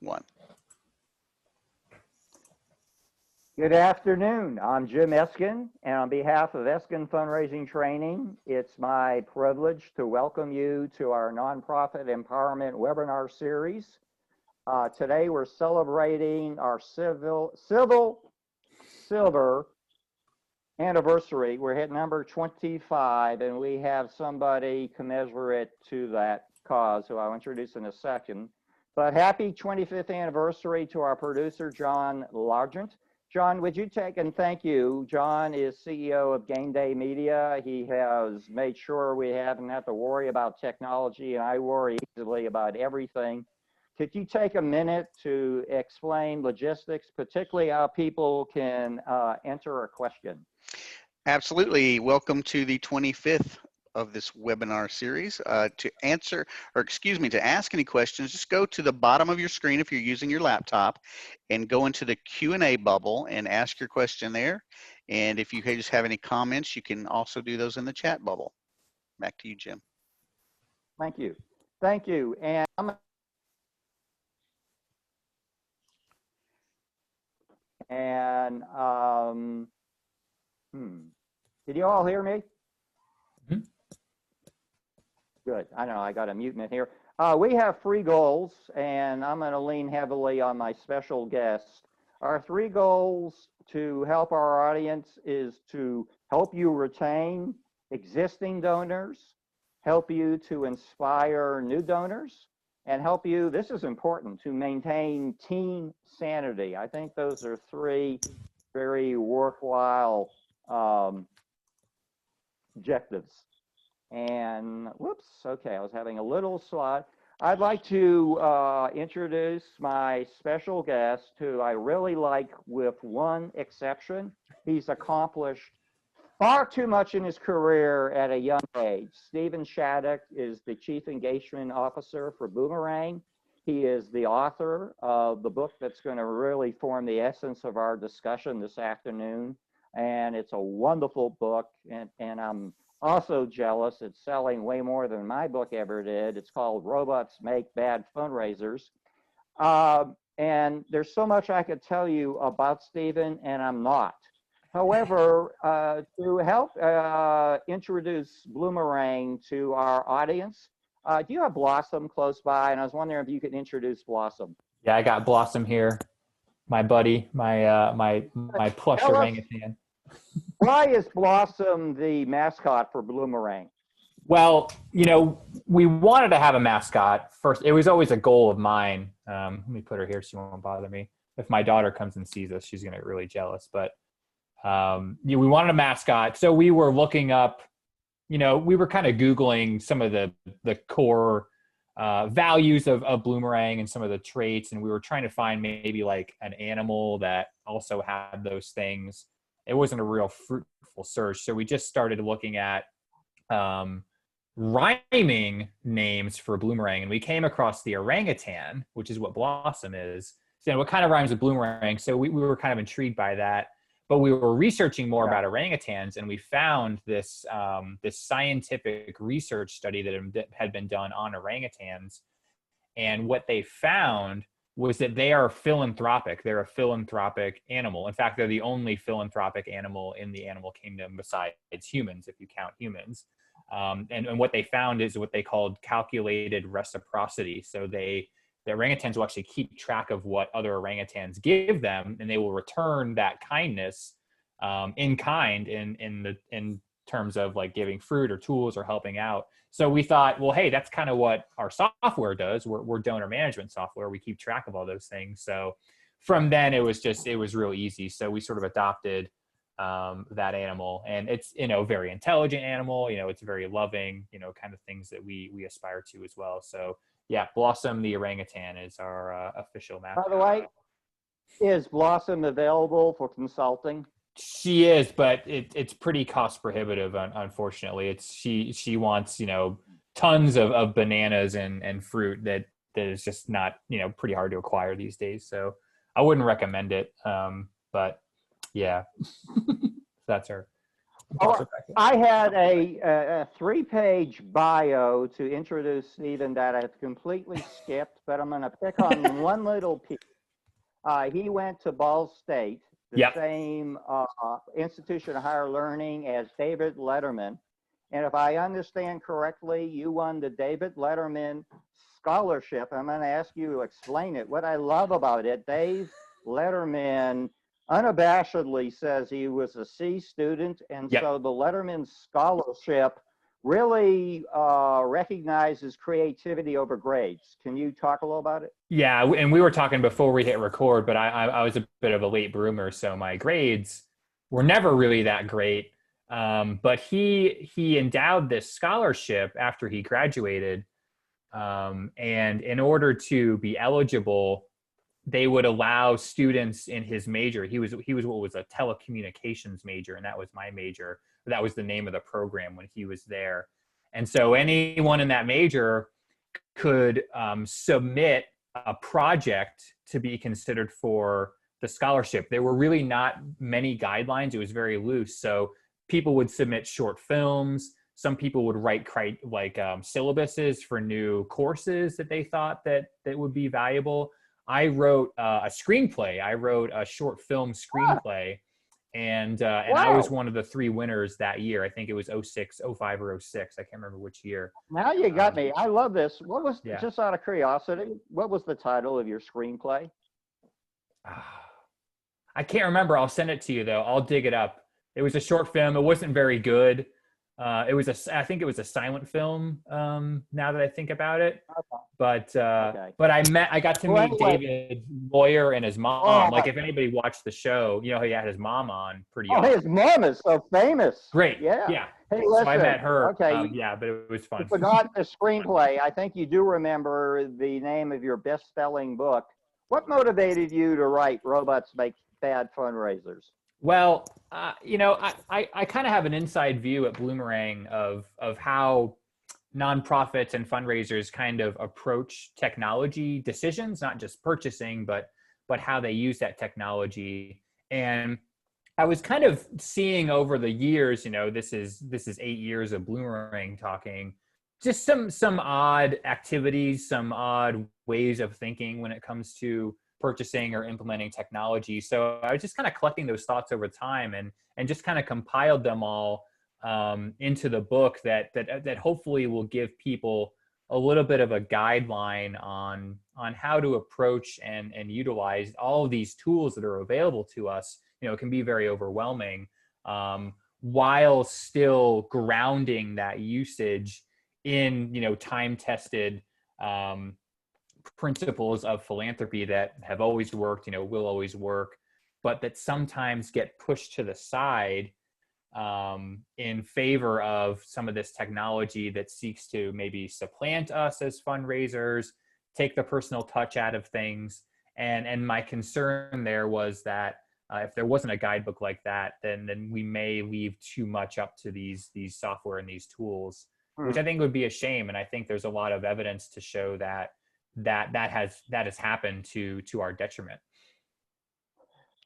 1. Good afternoon. I'm Jim Eskin, and on behalf of Eskin Fundraising Training, it's my privilege to welcome you to our nonprofit empowerment webinar series. Today, we're celebrating our silver anniversary. We're at number 25, and we have somebody commensurate to that cause, who I'll introduce in a second. But happy 25th anniversary to our producer, John Largent. John, would you take, and thank you. John is CEO of Game Day Media. He has made sure we haven't had to worry about technology, and I worry easily about everything. Could you take a minute to explain logistics, particularly how people can enter a question? Absolutely. Welcome to the 25th of this webinar series. To ask any questions, just go to the bottom of your screen if you're using your laptop and go into the Q&A bubble and ask your question there. And if you just have any comments, you can also do those in the chat bubble. Back to you, Jim. Thank you. Thank you. And Did you all hear me? Mm-hmm. Good. I know I got a mutant here. We have 3 goals, and I'm going to lean heavily on my special guest. Our 3 goals to help our audience is to help you retain existing donors, help you to inspire new donors, and help you, this is important, to maintain team sanity. I think those are 3 very worthwhile objectives. And whoops, okay, I was having a little slide. I'd like to introduce my special guest, who I really like, with one exception. He's accomplished far too much in his career at a young age. Stephen Shattuck is the Chief Engagement Officer for Bloomerang. He is the author of the book that's going to really form the essence of our discussion this afternoon. And it's a wonderful book, and I'm also jealous. It's selling way more than my book ever did. It's called Robots Make Bad Fundraisers. And there's so much I could tell you about Stephen, and I'm not. However, to help introduce Bloomerang to our audience, do you have Blossom close by? And I was wondering if you could introduce Blossom. Yeah, I got Blossom here, my buddy, my plush orangutan. Why is Blossom the mascot for Bloomerang? Well, you know, we wanted to have a mascot first. It was always a goal of mine. Let me put her here so she won't bother me. If my daughter comes and sees us, she's going to get really jealous. But we wanted a mascot. So we were looking up, we were kind of Googling some of the core values of Bloomerang and some of the traits. And we were trying to find maybe like an animal that also had those things. It wasn't a real fruitful search. So we just started looking at rhyming names for Bloomerang. And we came across the orangutan, which is what Blossom is. So what kind of rhymes with Bloomerang? So we were kind of intrigued by that. But we were researching more about orangutans, and we found this scientific research study that had been done on orangutans. And what they found was that they are philanthropic. They're a philanthropic animal. In fact, they're the only philanthropic animal in the animal kingdom besides humans, if you count humans. And what they found is what they called calculated reciprocity. So the orangutans will actually keep track of what other orangutans give them, and they will return that kindness in kind in terms of like giving fruit or tools or helping out. So we thought, well, hey, that's kind of what our software does. We're donor management software. We keep track of all those things. So from then it was real easy. So we sort of adopted that animal, and it's, very intelligent animal, it's very loving, kind of things that we aspire to as well. So yeah, Blossom the orangutan is our official mascot. By the way, is Blossom available for consulting? She is, but it's pretty cost prohibitive, unfortunately. She wants, tons of bananas and fruit that is just not, pretty hard to acquire these days. So I wouldn't recommend it. But yeah, that's her. Toss Oh, it back in. I had a 3-page bio to introduce Stephen that I've completely skipped, but I'm going to pick on one little piece. He went to Ball State, the Yep. same institution of higher learning as David Letterman. And if I understand correctly, you won the David Letterman scholarship. I'm going to ask you to explain it. What I love about it, Dave Letterman unabashedly says he was a C student, and Yep. so the Letterman scholarship really recognizes creativity over grades. Can you talk a little about it? Yeah, and we were talking before we hit record, but I was a bit of a late bloomer, so my grades were never really that great. But he endowed this scholarship after he graduated, and in order to be eligible, they would allow students in his major. He was what was a telecommunications major, and that was my major. That was the name of the program when he was there. And so anyone in that major could submit a project to be considered for the scholarship. There were really not many guidelines. It was very loose. So people would submit short films. Some people would write syllabuses for new courses that they thought that would be valuable. I wrote a screenplay. I wrote a short film screenplay, and I was one of the 3 winners that year. I think it was 06, 05, or 06. I can't remember which year. Now you got me. I love this. What was, Yeah. just out of curiosity, what was the title of your screenplay? I can't remember. I'll send it to you though. I'll dig it up. It was a short film. It wasn't very good. I think it was a silent film. Now that I think about it, but I got to meet David's lawyer and his mom. Like if anybody watched the show, you know, he had his mom on pretty often. His mom is so famous. Great. Yeah. Hey, So I met her. Okay. Yeah, but it was fun. You forgot the screenplay. I think you do remember the name of your best-selling book. What motivated you to write Robots Make Bad Fundraisers? Well, you know, I kind of have an inside view at Bloomerang of how nonprofits and fundraisers kind of approach technology decisions, not just purchasing, but how they use that technology. And I was kind of seeing over the years, you know, this is 8 years of Bloomerang talking, just some odd activities, some odd ways of thinking when it comes to purchasing or implementing technology. So I was just kind of collecting those thoughts over time and just kind of compiled them all into the book that hopefully will give people a little bit of a guideline on how to approach and utilize all of these tools that are available to us. You know, it can be very overwhelming, while still grounding that usage in, you know, time-tested principles of philanthropy that have always worked, you know, will always work, but that sometimes get pushed to the side in favor of some of this technology that seeks to maybe supplant us as fundraisers, take the personal touch out of things. And my concern there was that if there wasn't a guidebook like that, then we may leave too much up to these software and these tools, which I think would be a shame. And I think there's a lot of evidence to show that has happened to our detriment.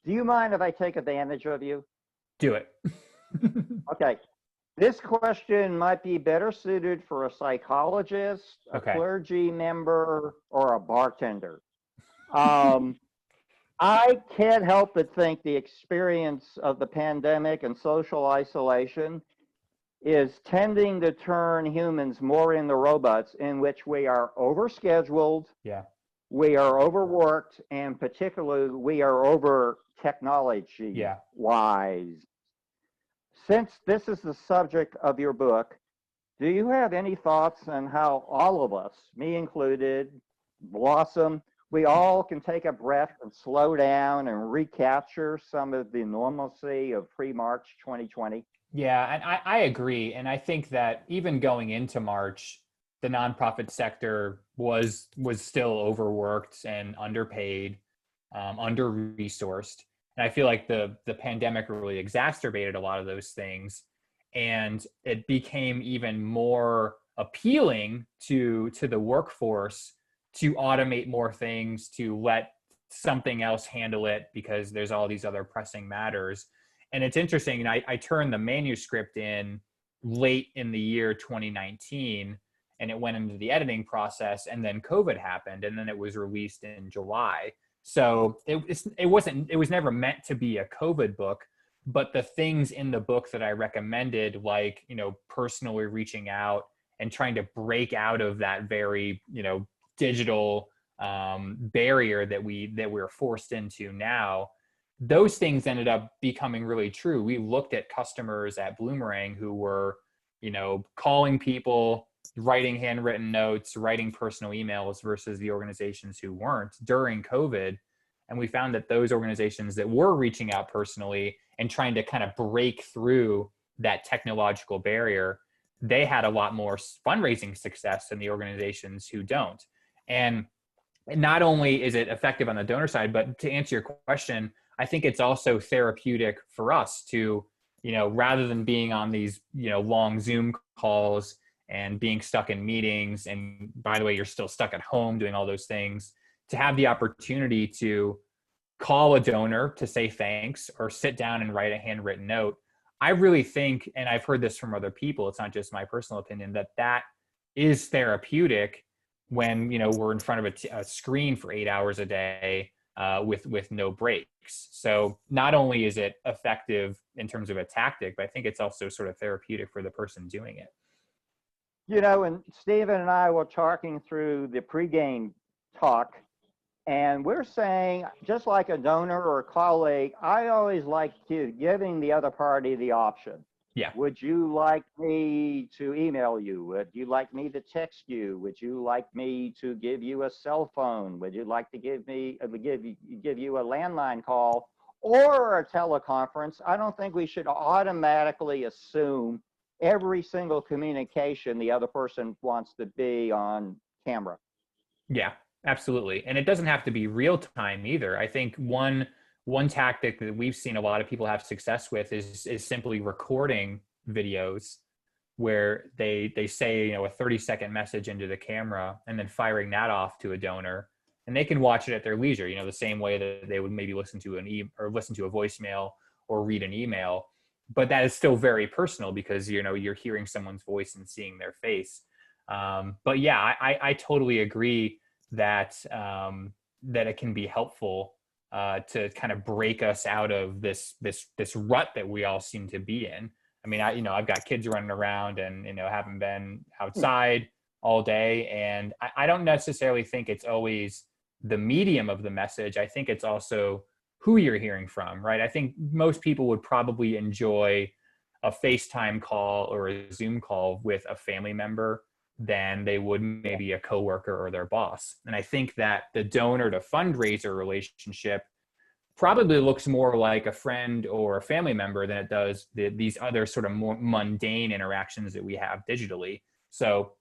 Do you mind if I take advantage of you? Do it. Okay. This question might be better suited for a psychologist, a clergy member, or a bartender. I can't help but think the experience of the pandemic and social isolation is tending to turn humans more into robots, in which we are overscheduled, we are overworked, and particularly we are over technology wise. Since this is the subject of your book, do you have any thoughts on how all of us, me included, Blossom, we all can take a breath and slow down and recapture some of the normalcy of pre-March 2020? Yeah, and I agree. And I think that even going into March, the nonprofit sector was still overworked and underpaid, under-resourced. And I feel like the pandemic really exacerbated a lot of those things. And it became even more appealing to the workforce to automate more things, to let something else handle it because there's all these other pressing matters. And it's interesting, I turned the manuscript in late in the year 2019, and it went into the editing process, and then COVID happened, and then it was released in July. So it was never meant to be a COVID book, but the things in the book that I recommended, like, personally reaching out and trying to break out of that very, digital barrier that we're forced into now, those things ended up becoming really true. We looked at customers at Bloomerang who were, calling people, writing handwritten notes, writing personal emails versus the organizations who weren't during COVID. And we found that those organizations that were reaching out personally and trying to kind of break through that technological barrier, they had a lot more fundraising success than the organizations who don't. And not only is it effective on the donor side, but to answer your question, I think it's also therapeutic for us to, rather than being on these, long Zoom calls and being stuck in meetings, and by the way, you're still stuck at home doing all those things, to have the opportunity to call a donor to say thanks or sit down and write a handwritten note. I really think, and I've heard this from other people, it's not just my personal opinion, that is therapeutic when, we're in front of a screen for 8 hours a day with no breaks. So not only is it effective in terms of a tactic, but I think it's also sort of therapeutic for the person doing it. And Stephen and I were talking through the pregame talk, and we're saying, just like a donor or a colleague, I always like giving the other party the option. Yeah. Would you like me to email you? Would you like me to text you? Would you like me to give you a cell phone? Would you like to give you a landline call or a teleconference? I don't think we should automatically assume every single communication the other person wants to be on camera. Yeah, absolutely. And it doesn't have to be real time either. I think one tactic that we've seen a lot of people have success with is simply recording videos where they say, a 30-second message into the camera and then firing that off to a donor, and they can watch it at their leisure, the same way that they would maybe listen to listen to a voicemail or read an email. But that is still very personal because, you're hearing someone's voice and seeing their face. But yeah, I totally agree that it can be helpful to kind of break us out of this rut that we all seem to be in. I mean, I've got kids running around and, haven't been outside all day. And I don't necessarily think it's always the medium of the message. I think it's also who you're hearing from, right? I think most people would probably enjoy a FaceTime call or a Zoom call with a family member than they would maybe a coworker or their boss. And I think that the donor to fundraiser relationship probably looks more like a friend or a family member than it does these other sort of more mundane interactions that we have digitally. So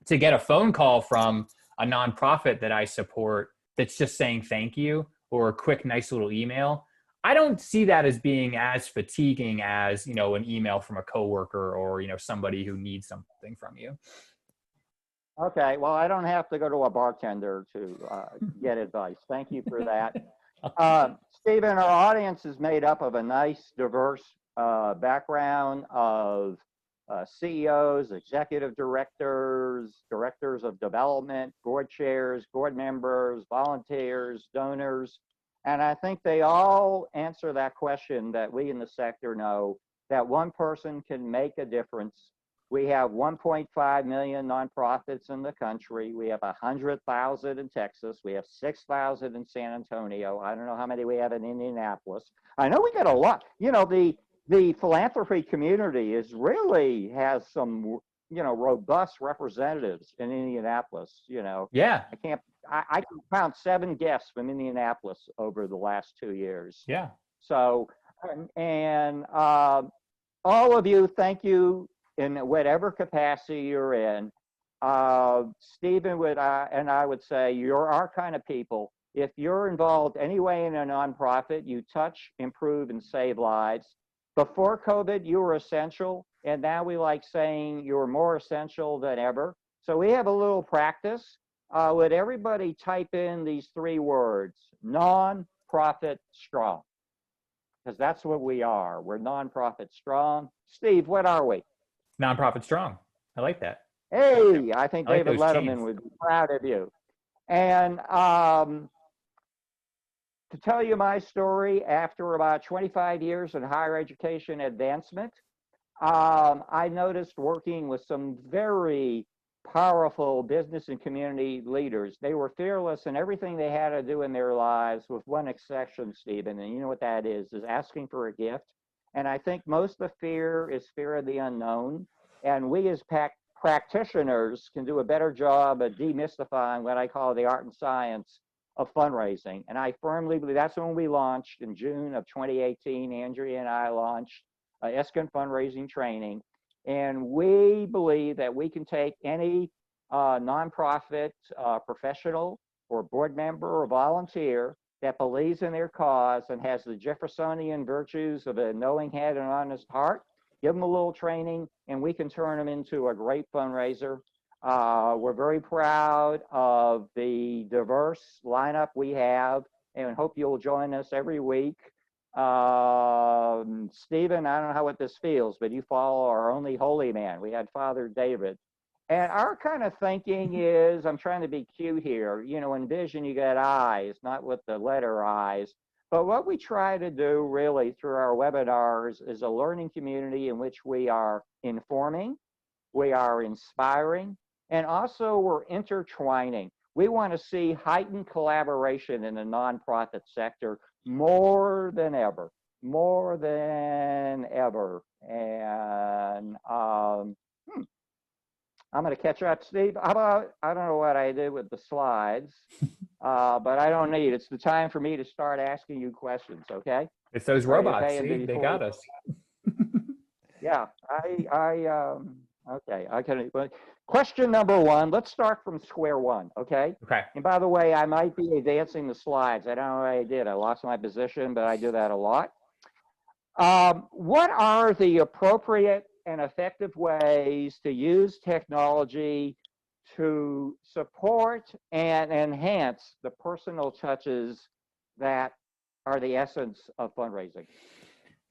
to get a phone call from a nonprofit that I support that's just saying thank you, or a quick, nice little email, I don't see that as being as fatiguing as, an email from a coworker or, somebody who needs something from you. Okay, well, I don't have to go to a bartender to get advice. Thank you for that. Stephen, our audience is made up of a nice, diverse background of CEOs, executive directors, directors of development, board chairs, board members, volunteers, donors. And I think they all answer that question that we in the sector know, that one person can make a difference. We have 1.5 million nonprofits in the country. We have 100,000 in Texas. We have 6,000 in San Antonio. I don't know how many we have in Indianapolis. I know we got a lot. The philanthropy community has some, robust representatives in Indianapolis. Yeah. I can count 7 guests from Indianapolis over the last 2 years. Yeah. So, and all of you, thank you in whatever capacity you're in. Stephen and I would say you're our kind of people. If you're involved anyway in a nonprofit, you touch, improve, and save lives. Before COVID, you were essential, and now we like saying you're more essential than ever. So we have a little practice. Would everybody type in these 3 words, non-profit strong? because that's what we are. We're nonprofit strong. Steve, what are we? Nonprofit strong. I like that. Hey, I think I like David those Letterman chains. would be proud of you. And to tell you my story, after about 25 years in higher education advancement, I noticed working with some very powerful business and community leaders. They were fearless in everything they had to do in their lives, with one exception, Stephen. And you know what that is asking for a gift. And I think most of the fear is fear of the unknown. And we as practitioners can do a better job of demystifying what I call the art and science of fundraising. And I firmly believe that's when we launched in June of 2018. Andrea and I launched ESCON fundraising training. And we believe that we can take any nonprofit professional or board member or volunteer that believes in their cause and has the Jeffersonian virtues of a knowing head and honest heart, give them a little training, and we can turn them into a great fundraiser. We're very proud of the diverse lineup we have, and hope you'll join us every week. Stephen, I don't know what this feels, but you follow our only holy man. We had Father David. And our kind of thinking is, I'm trying to be cute here, you know, in vision you got eyes, not with the letter I's. But what we try to do really through our webinars is a learning community in which we are informing, we are inspiring, and also we're intertwining. We want to see heightened collaboration in the nonprofit sector more than ever, more than ever. And I'm going to catch up, Steve. How about, I don't know what I did with the slides, but I don't need it. It's the time for me to start asking you questions, okay? It's those robots. See, they got us. Yeah, okay, I can. Question number one, let's start from square one, okay? Okay. And by the way, I might be advancing the slides. I don't know what I did. I lost my position, but I do that a lot. What are the appropriate and effective ways to use technology to support and enhance the personal touches that are the essence of fundraising?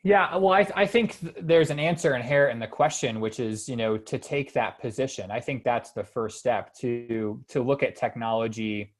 Yeah, well, I think there's an answer inherent in the question, which is, you know, to take that position. I think that's the first step, to look at technology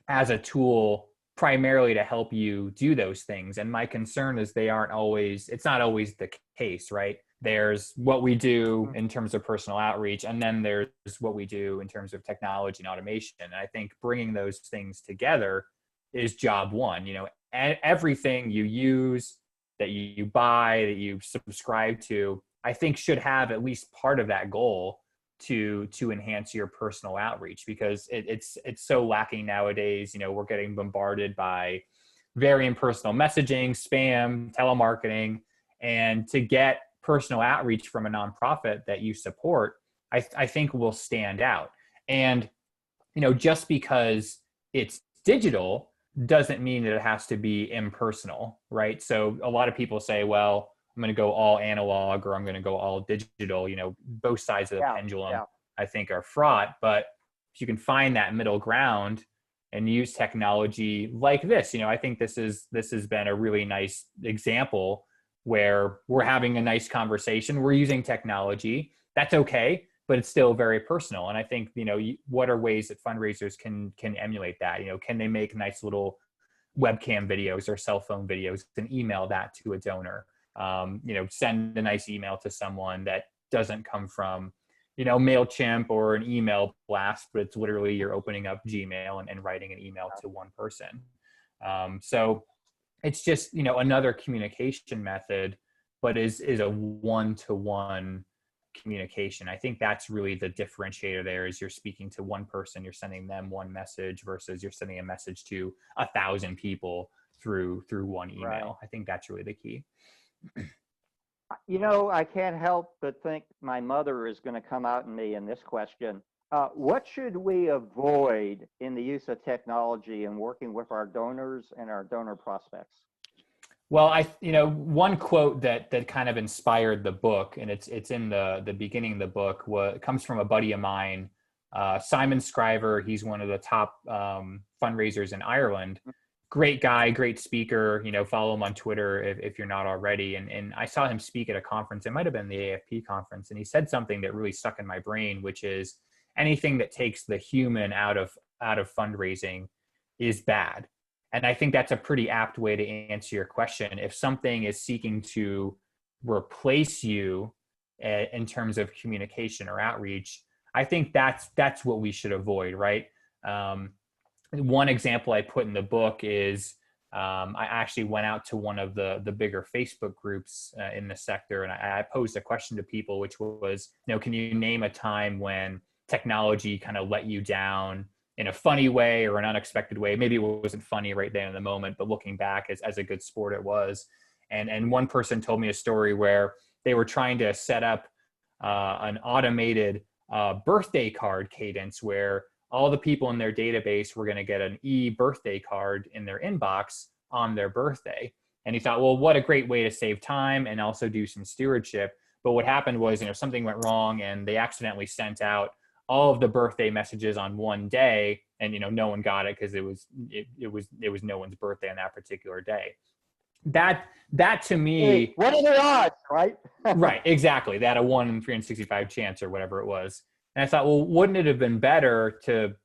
as a tool primarily to help you do those things. And my concern is it's not always the case, right? There's what we do in terms of personal outreach, and then there's what we do in terms of technology and automation. And I think bringing those things together is job one. You know, everything you use, that you buy, that you subscribe to, I think should have at least part of that goal to enhance your personal outreach, because it's so lacking nowadays. You know, we're getting bombarded by very impersonal messaging, spam, telemarketing, and to get personal outreach from a nonprofit that you support, I think will stand out. And, you know, just because it's digital doesn't mean that it has to be impersonal, right? So a lot of people say, well, I'm going to go all analog or I'm going to go all digital. You know, both sides of the pendulum, I think, are fraught. But if you can find that middle ground and use technology like this, you know, I think this has been a really nice example where we're having a nice conversation. We're using technology. That's okay, but it's still very personal. And I think, you know, what are ways that fundraisers can emulate that? You know, can they make nice little webcam videos or cell phone videos and email that to a donor? You know, send a nice email to someone that doesn't come from, you know, MailChimp or an email blast, but it's literally you're opening up Gmail and writing an email to one person. So it's just, you know, another communication method, but is a one-to-one communication. I think that's really the differentiator there, is you're speaking to one person, you're sending them one message versus you're sending a message to 1,000 people through one email. Right. I think that's really the key. You know, I can't help but think my mother is going to come out in me in this question. What should we avoid in the use of technology in working with our donors and our donor prospects? Well, you know, one quote that kind of inspired the book, and it's in the beginning of the book, comes from a buddy of mine, Simon Scriver. He's one of the top fundraisers in Ireland. great guy, great speaker, follow him on Twitter if you're not already. And I saw him speak at a conference. It might've been the AFP conference. And he said something that really stuck in my brain, which is anything that takes the human out of fundraising is bad. And I think that's a pretty apt way to answer your question. If something is seeking to replace you in terms of communication or outreach, I think that's what we should avoid, right? One example I put in the book is I actually went out to one of the bigger Facebook groups in the sector, and I posed a question to people, which was, can you name a time when technology kind of let you down in a funny way or an unexpected way? Maybe it wasn't funny right there in the moment, but looking back as a good sport, it was. And one person told me a story where they were trying to set up an automated birthday card cadence where all the people in their database were going to get an e-birthday card in their inbox on their birthday. And he thought, well, what a great way to save time and also do some stewardship. But what happened was, something went wrong and they accidentally sent out all of the birthday messages on one day, and no one got it because it was no one's birthday on that particular day. That to me, hey, what are the odds, right? Right, exactly. That a 1 in 365 chance or whatever it was. And I thought, well, wouldn't it have been better to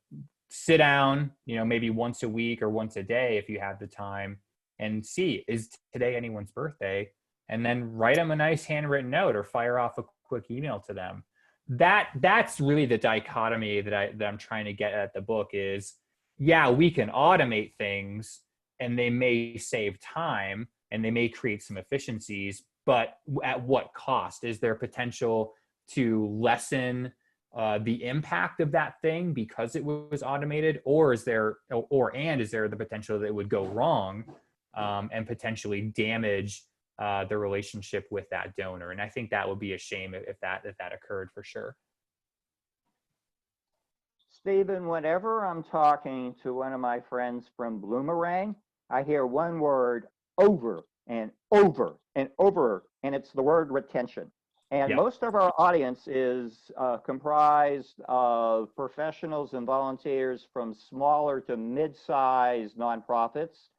sit down, maybe once a week or once a day if you have the time, and see, is today anyone's birthday? And then write them a nice handwritten note or fire off a quick email to them. That's really the dichotomy that I'm trying to get at the book is, yeah, we can automate things and they may save time and they may create some efficiencies, but at what cost? Is there potential to lessen the impact of that thing because it was automated, or is there the potential that it would go wrong and potentially damage the relationship with that donor? And I think that would be a shame if that occurred, for sure. Stephen, whenever I'm talking to one of my friends from Bloomerang, I hear one word over and over and over, and it's the word retention. And most of our audience is comprised of professionals and volunteers from smaller to mid-sized nonprofits.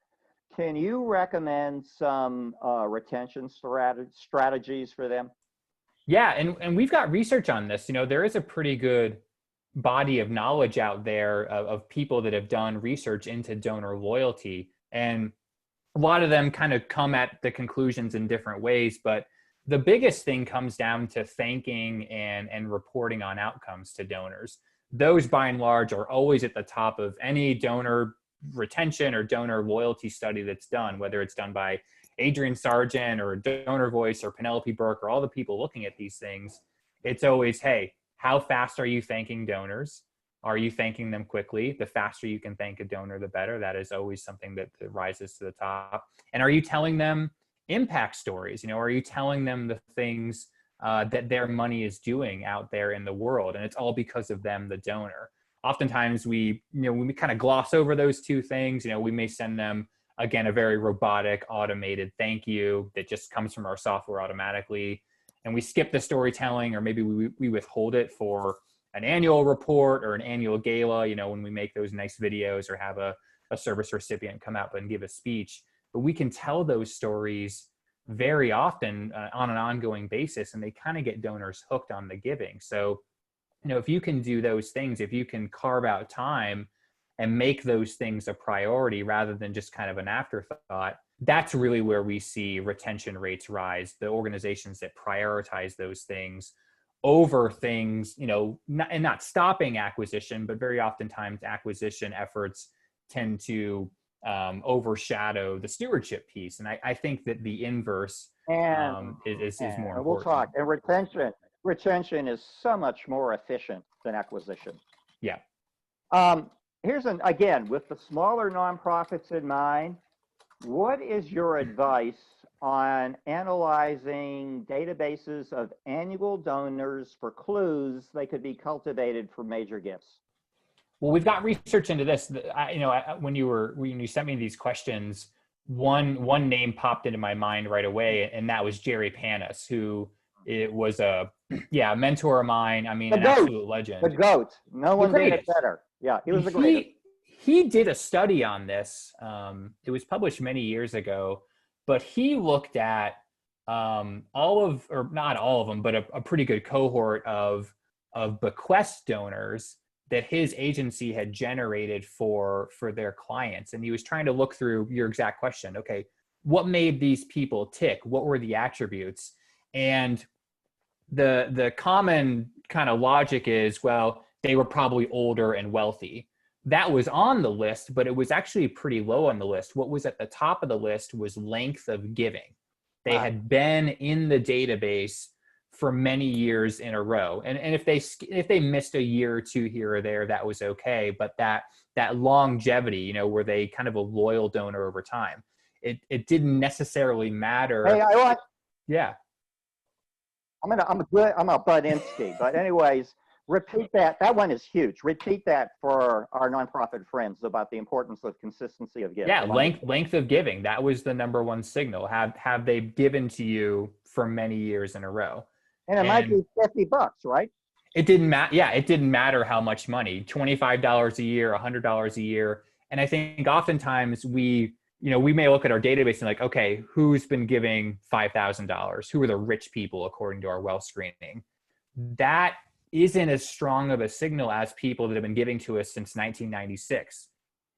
Can you recommend some retention strategies for them? Yeah, and we've got research on this. There is a pretty good body of knowledge out there of people that have done research into donor loyalty. And a lot of them kind of come at the conclusions in different ways, but the biggest thing comes down to thanking and reporting on outcomes to donors. Those, by and large, are always at the top of any donor retention or donor loyalty study that's done, whether it's done by Adrian Sargent or Donor Voice or Penelope Burke or all the people looking at these things. It's always, hey, how fast are you thanking donors? Are you thanking them quickly? The faster you can thank a donor, the better. That is always something that rises to the top. And are you telling them impact stories? Are you telling them the things that their money is doing out there in the world? And it's all because of them, the donor. Oftentimes we kind of gloss over those two things. We may send them, again, a very robotic, automated thank you that just comes from our software automatically. And we skip the storytelling, or maybe we withhold it for an annual report or an annual gala, when we make those nice videos or have a service recipient come out and give a speech. But we can tell those stories very often on an ongoing basis, and they kind of get donors hooked on the giving. So, if you can do those things, if you can carve out time and make those things a priority rather than just kind of an afterthought, that's really where we see retention rates rise. The organizations that prioritize those things over things, and not stopping acquisition, but very oftentimes acquisition efforts tend to overshadow the stewardship piece. And I think that the inverse is more important. We'll talk. And retention is so much more efficient than acquisition. Yeah. Here's again, with the smaller nonprofits in mind, what is your advice on analyzing databases of annual donors for clues they could be cultivated for major gifts? Well, we've got research into this. When you sent me these questions, one name popped into my mind right away, and that was Jerry Panis, who it was a mentor of mine. I mean, an absolute legend. The GOAT. No one did it better. Yeah, he was a great. he did a study on this. It was published many years ago, but he looked at all of, or not all of them, but a pretty good cohort of bequest donors that his agency had generated for their clients. And he was trying to look through your exact question. Okay, what made these people tick? What were the attributes? And the common kind of logic is, well, they were probably older and wealthy. That was on the list, but it was actually pretty low on the list. What was at the top of the list was length of giving. They had been in the database for many years in a row. And if they missed a year or two here or there, that was okay. But that longevity, you know, were they kind of a loyal donor over time? It didn't necessarily matter. Hey, Yeah. I'm gonna butt in, Steve. But anyways, repeat that. That one is huge. Repeat that for our nonprofit friends about the importance of consistency of giving. Yeah, length of giving. That was the number one signal. Have they given to you for many years in a row? And it might be $50, right? It didn't matter. Yeah, it didn't matter how much money, $25 a year, $100 a year. And I think oftentimes we may look at our database and like, okay, who's been giving $5,000? Who are the rich people according to our wealth screening? That isn't as strong of a signal as people that have been giving to us since 1996.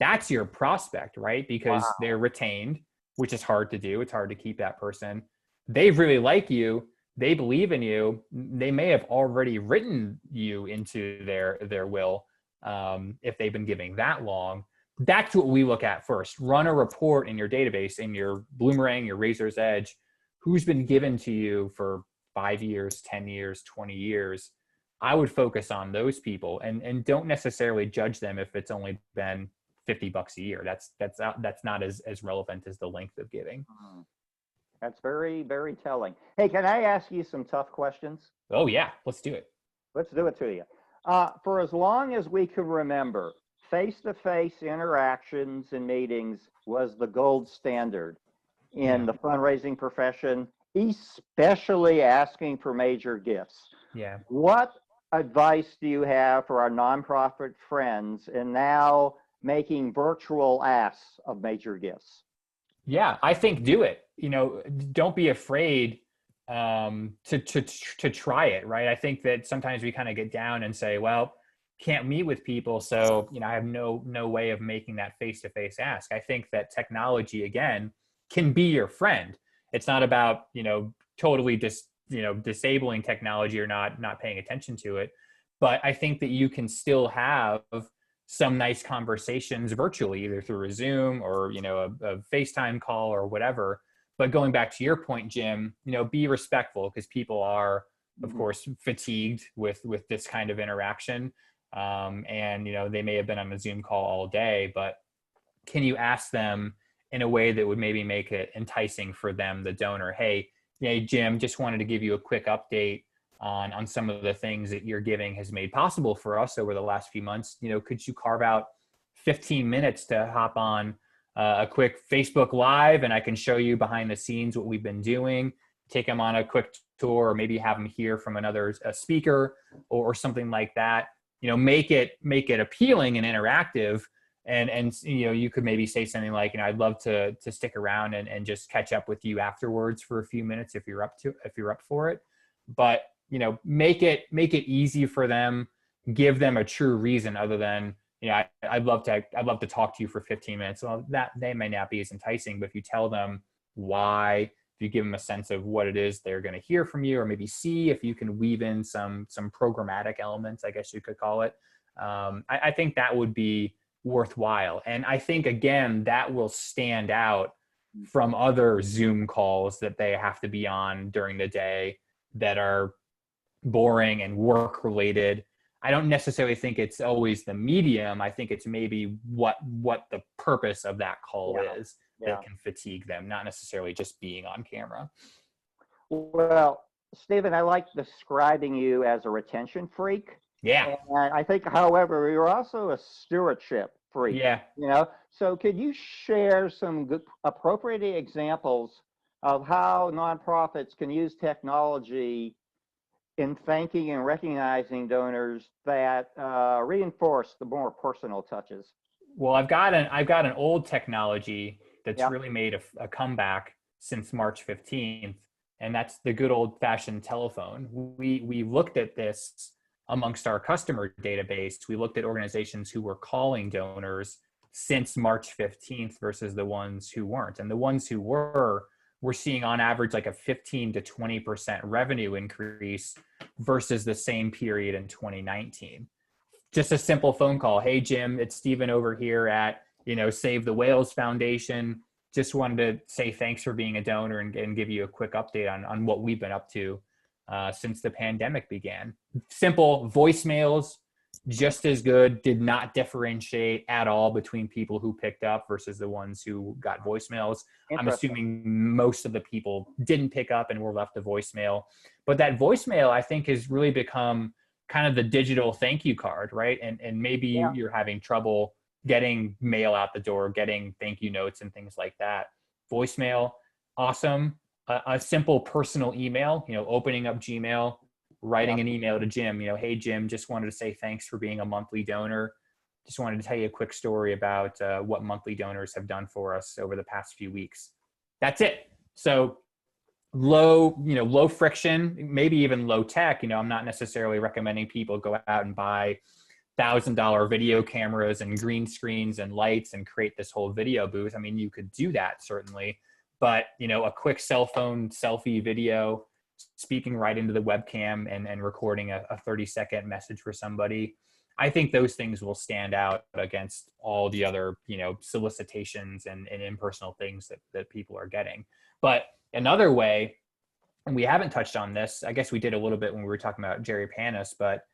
That's your prospect, right? Because they're retained, which is hard to do. It's hard to keep that person. They really like you. They believe in you. They may have already written you into their will if they've been giving that long. That's what we look at first. Run a report in your database, in your Bloomerang, your Razor's Edge, who's been given to you for 5 years, 10 years, 20 years. I would focus on those people and don't necessarily judge them if it's only been $50 a year. That's not as relevant as the length of giving. That's very, very telling. Hey, can I ask you some tough questions? Oh yeah, let's do it. Let's do it to you. For as long as we can remember, face-to-face interactions and meetings was the gold standard in the fundraising profession, especially asking for major gifts. Yeah. What advice do you have for our nonprofit friends in now making virtual asks of major gifts? Yeah, I think do it. You know, don't be afraid to try it, right? I think that sometimes we kind of get down and say, well, can't meet with people, so I have no way of making that face-to-face ask. I think that technology again can be your friend. It's not about totally disabling technology or not paying attention to it, but I think that you can still have some nice conversations virtually, either through a Zoom or a FaceTime call or whatever. But going back to your point, Jim, be respectful, because people are of course fatigued with this kind of interaction. And they may have been on a Zoom call all day, but can you ask them in a way that would maybe make it enticing for them, the donor? Hey, Jim, just wanted to give you a quick update on some of the things that your giving has made possible for us over the last few months. Could you carve out 15 minutes to hop on a quick Facebook Live, and I can show you behind the scenes what we've been doing, take them on a quick tour, or maybe have them hear from another speaker or something like that. Make it appealing and interactive. And you could maybe say something like, I'd love to stick around and just catch up with you afterwards for a few minutes if you're up for it. But make it easy for them. Give them a true reason other than I'd love to talk to you for 15 minutes. Well, that they may not be as enticing, but if you tell them why, if you give them a sense of what it is they're going to hear from you, or maybe see if you can weave in some programmatic elements, I guess you could call it. I think that would be worthwhile. And I think, again, that will stand out from other Zoom calls that they have to be on during the day that are boring and work related. I don't necessarily think it's always the medium. I think it's maybe what the purpose of that call is that can fatigue them, not necessarily just being on camera. Well, Stephen, I like describing you as a retention freak. Yeah. And I think, however, you're also a stewardship freak. Yeah. So could you share some good, appropriate examples of how nonprofits can use technology in thanking and recognizing donors that reinforce the more personal touches? Well, I've got an old technology that's Yeah. really made a comeback since March 15th, and that's the good old fashioned telephone. We looked at this amongst our customer database. We looked at organizations who were calling donors since March 15th versus the ones who weren't. And the ones who were seeing on average like a 15 to 20% revenue increase versus the same period in 2019. Just a simple phone call. Hey, Jim, it's Stephen over here at, Save the Whales Foundation. Just wanted to say thanks for being a donor and give you a quick update on what we've been up to since the pandemic began. Simple voicemails, just as good, did not differentiate at all between people who picked up versus the ones who got voicemails. I'm assuming most of the people didn't pick up and were left a voicemail. But that voicemail, I think, has really become kind of the digital thank you card, right? And maybe you're having trouble getting mail out the door, getting thank you notes and things like that. Voicemail, awesome. A simple personal email, opening up Gmail, writing an email to Jim, hey, Jim, just wanted to say thanks for being a monthly donor. Just wanted to tell you a quick story about what monthly donors have done for us over the past few weeks. That's it. So low friction, maybe even low tech. I'm not necessarily recommending people go out and buy $1,000 video cameras and green screens and lights and create this whole video booth. I mean, you could do that certainly, but a quick cell phone selfie video, speaking right into the webcam and recording a 30-second message for somebody. I think those things will stand out against all the other, solicitations and impersonal things that people are getting. But another way, and we haven't touched on this, I guess we did a little bit when we were talking about Jerry Panis, but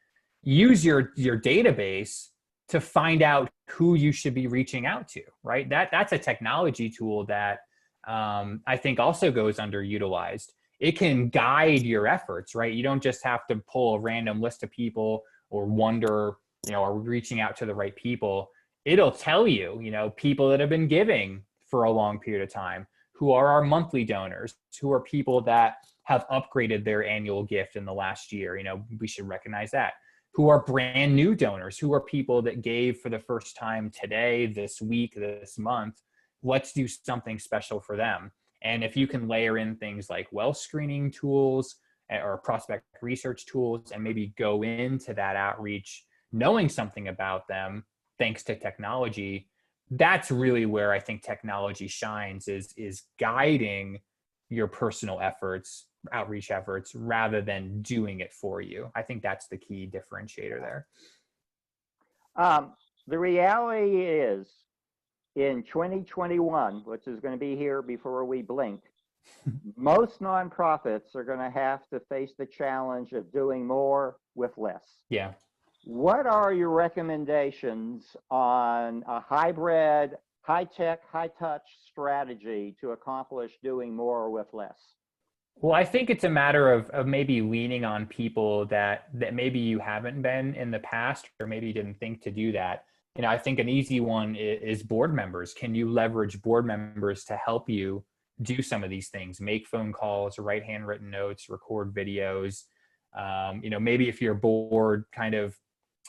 use your database to find out who you should be reaching out to, right? That's a technology tool that I think also goes underutilized. It can guide your efforts, right? You don't just have to pull a random list of people or wonder, are we reaching out to the right people? It'll tell you, people that have been giving for a long period of time, who are our monthly donors, who are people that have upgraded their annual gift in the last year. We should recognize that. Who are brand new donors, who are people that gave for the first time today, this week, this month. Let's do something special for them. And if you can layer in things like wealth screening tools or prospect research tools and maybe go into that outreach knowing something about them thanks to technology, that's really where I think technology shines, is guiding your personal efforts, outreach efforts, rather than doing it for you. I think that's the key differentiator there. The reality is, in 2021, which is going to be here before we blink, most nonprofits are going to have to face the challenge of doing more with less. Yeah. What are your recommendations on a hybrid, high-tech, high-touch strategy to accomplish doing more with less? Well, I think it's a matter of maybe leaning on people that maybe you haven't been in the past, or maybe you didn't think to do that. I think an easy one is board members. Can you leverage board members to help you do some of these things? Make phone calls, write handwritten notes, record videos. Maybe if your board kind of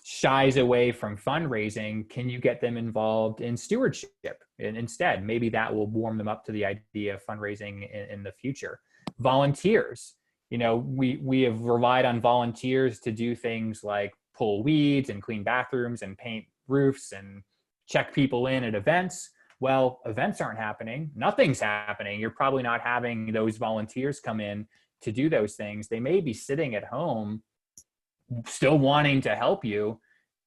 shies away from fundraising, can you get them involved in stewardship? And instead, maybe that will warm them up to the idea of fundraising in the future. Volunteers. We have relied on volunteers to do things like pull weeds and clean bathrooms and paint roofs and check people in at events. Well, events aren't happening. Nothing's happening. You're probably not having those volunteers come in to do those things. They may be sitting at home still wanting to help you.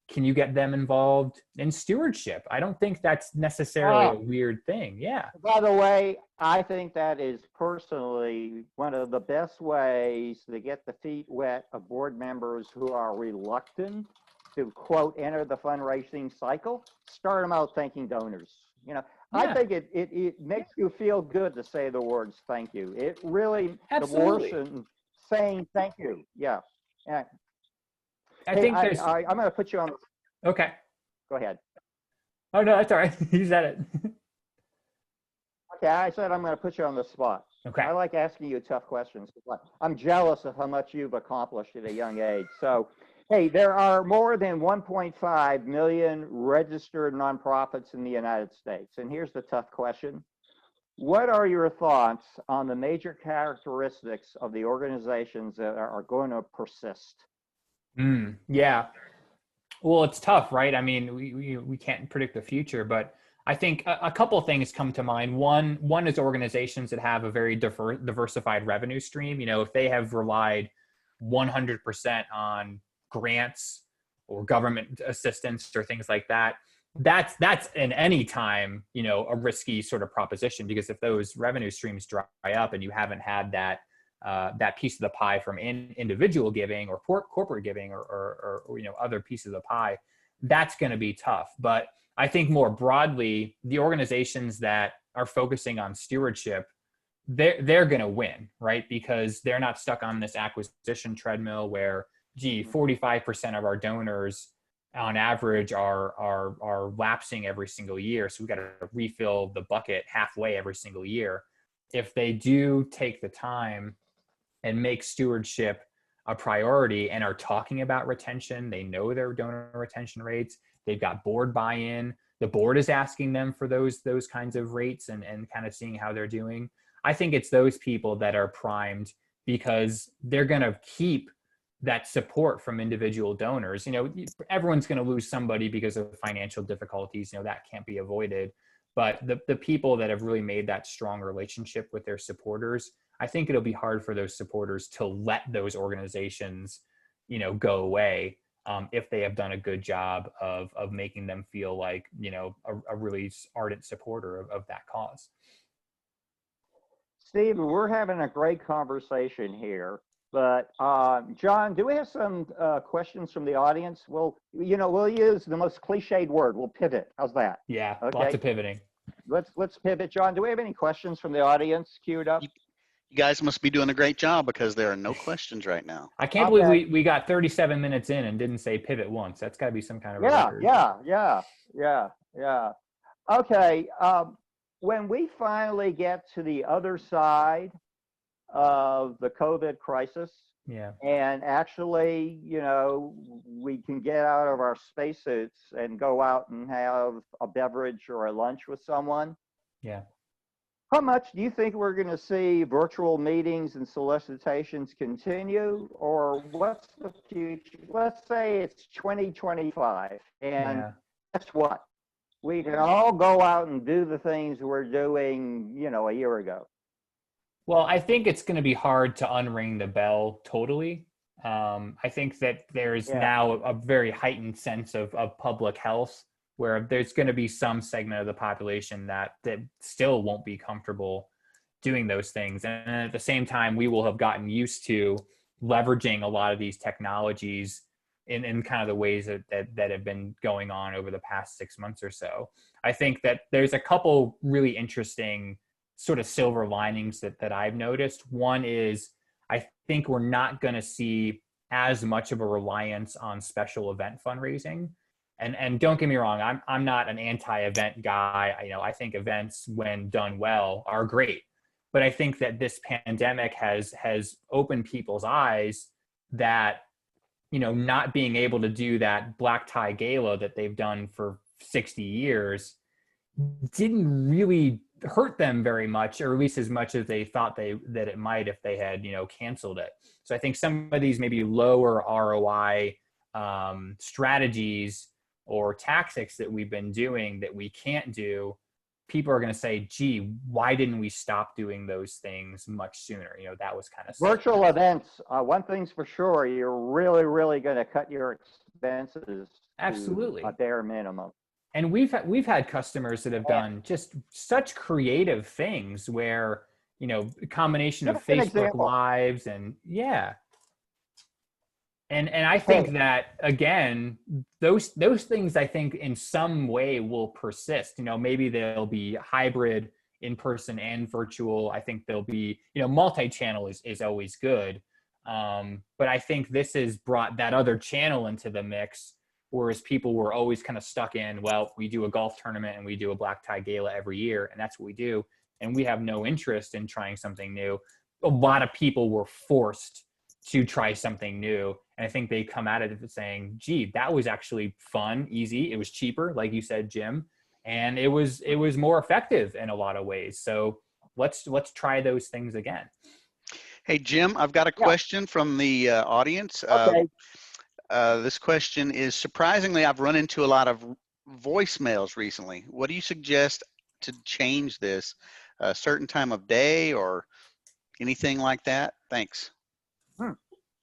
Can you get them involved in stewardship? I don't think that's necessarily a weird thing. Yeah. By the way, I think that is personally one of the best ways to get the feet wet of board members who are reluctant to, quote, enter the fundraising cycle. Start them out thanking donors. I think it makes you feel good to say the words thank you. It really, Absolutely. the worse than saying thank you. Yeah. I think there's. I'm going to put you on. Okay. Go ahead. Oh, no, that's all right. You said it. Okay, I said I'm going to put you on the spot. Okay. I like asking you tough questions. I'm jealous of how much you've accomplished at a young age. So Hey, there are more than 1.5 million registered nonprofits in the United States. And here's the tough question. What are your thoughts on the major characteristics of the organizations that are going to persist? Yeah. Well, it's tough, right? I mean, we can't predict the future, but I think a couple of things come to mind. One is organizations that have a very diversified revenue stream. You know, if they have relied 100% on grants or government assistance or things like that, that's in any time, you know, a risky sort of proposition, because if those revenue streams dry up and you haven't had that piece of the pie from individual giving or corporate giving or you know, other pieces of the pie, that's going to be tough. But I think more broadly, the organizations that are focusing on stewardship, they're going to win, right? Because they're not stuck on this acquisition treadmill where, gee, 45% of our donors on average are lapsing every single year, so we got to refill the bucket halfway every single year. If they do take the time and make stewardship a priority and are talking about retention, they know their donor retention rates, they've got board buy-in, the board is asking them for those kinds of rates and kind of seeing how they're doing. I think it's those people that are primed, because they're going to keep that support from individual donors. You know, everyone's going to lose somebody because of financial difficulties, you know, that can't be avoided. But the people that have really made that strong relationship with their supporters, I think it'll be hard for those supporters to let those organizations, you know, go away if they have done a good job of making them feel like, you know, a really ardent supporter of that cause. Steve, we're having a great conversation here. But John, do we have some questions from the audience? Well, you know, we'll use the most cliched word. We'll pivot. How's that? Yeah, Okay. lots of pivoting. Let's pivot. John, do we have any questions from the audience queued up? You guys must be doing a great job, because there are no questions right now. I can't believe we got 37 minutes in and didn't say pivot once. That's got to be some kind of record. Yeah. Okay. When we finally get to the other side of the COVID crisis, Yeah. and actually, you know, we can get out of our spacesuits and go out and have a beverage or a lunch with someone. Yeah. How much do you think we're going to see virtual meetings and solicitations continue, or what's the future? Let's say it's 2025, and guess what? We can all go out and do the things we're doing, you know, a year ago. Well, I think it's going to be hard to unring the bell totally. I think that there's now a very heightened sense of public health, where there's going to be some segment of the population that still won't be comfortable doing those things. And at the same time, we will have gotten used to leveraging a lot of these technologies in kind of the ways that have been going on over the past 6 months or so. I think that there's a couple really interesting sort of silver linings that I've noticed. One is, I think we're not going to see as much of a reliance on special event fundraising. And don't get me wrong, I'm not an anti-event guy. You know, I think events, when done well, are great. But I think that this pandemic has opened people's eyes that, you know, not being able to do that black tie gala that they've done for 60 years didn't really hurt them very much, or at least as much as they thought that it might if they had, you know, canceled it. So I think some of these maybe lower ROI strategies or tactics that we've been doing that we can't do, people are going to say, gee, why didn't we stop doing those things much sooner? You know, that was kind of virtual events. One thing's for sure, you're really going to cut your expenses absolutely to a bare minimum. And we've had customers that have done just such creative things where, you know, a combination of Facebook Lives and And I think that, again, those things, I think in some way will persist. You know, maybe they'll be hybrid, in person and virtual. I think they'll be, you know, multi-channel is always good. But I think this has brought that other channel into the mix, whereas people were always kind of stuck in, well, we do a golf tournament and we do a black tie gala every year, and that's what we do. And we have no interest in trying something new. A lot of people were forced to try something new. And I think they come at it saying, gee, that was actually fun, easy. It was cheaper, like you said, Jim, and it was more effective in a lot of ways. So let's try those things again. Hey, Jim, I've got a Yeah. question from the audience. Okay. This question is, surprisingly, I've run into a lot of voicemails recently. What do you suggest to change this? A certain time of day or anything like that? Thanks.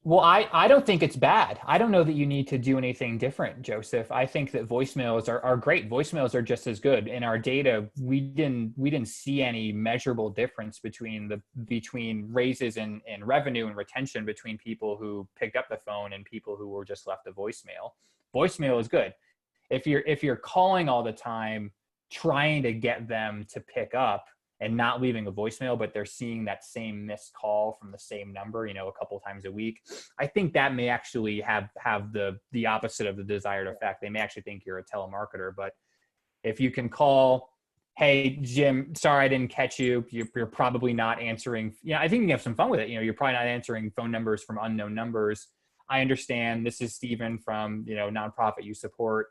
Well, I don't think it's bad. I don't know that you need to do anything different, Joseph. I think that voicemails are great. Voicemails are just as good. In our data, we didn't see any measurable difference between raises in revenue and retention between people who picked up the phone and people who were just left a voicemail. Voicemail is good. If you're calling all the time, trying to get them to pick up and not leaving a voicemail, but they're seeing that same missed call from the same number, a couple times a week, I think that may actually have the opposite of the desired effect. They may actually think you're a telemarketer. But if you can call, hey, Jim, sorry I didn't catch you. You're probably not answering. I think you can have some fun with it. You're probably not answering phone numbers from unknown numbers. I understand. This is Stephen from, nonprofit you support.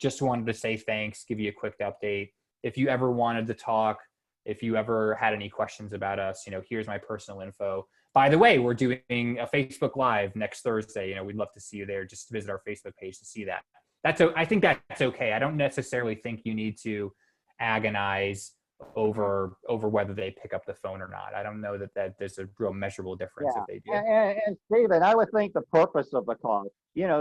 Just wanted to say thanks, give you a quick update. If you ever wanted to talk, if you ever had any questions about us, here's my personal info. By the way, we're doing a Facebook Live next Thursday. We'd love to see you there. Just visit our Facebook page to see that. I think that's okay. I don't necessarily think you need to agonize over whether they pick up the phone or not. I don't know that there's a real measurable difference if they do. And Stephen, I would think the purpose of the call,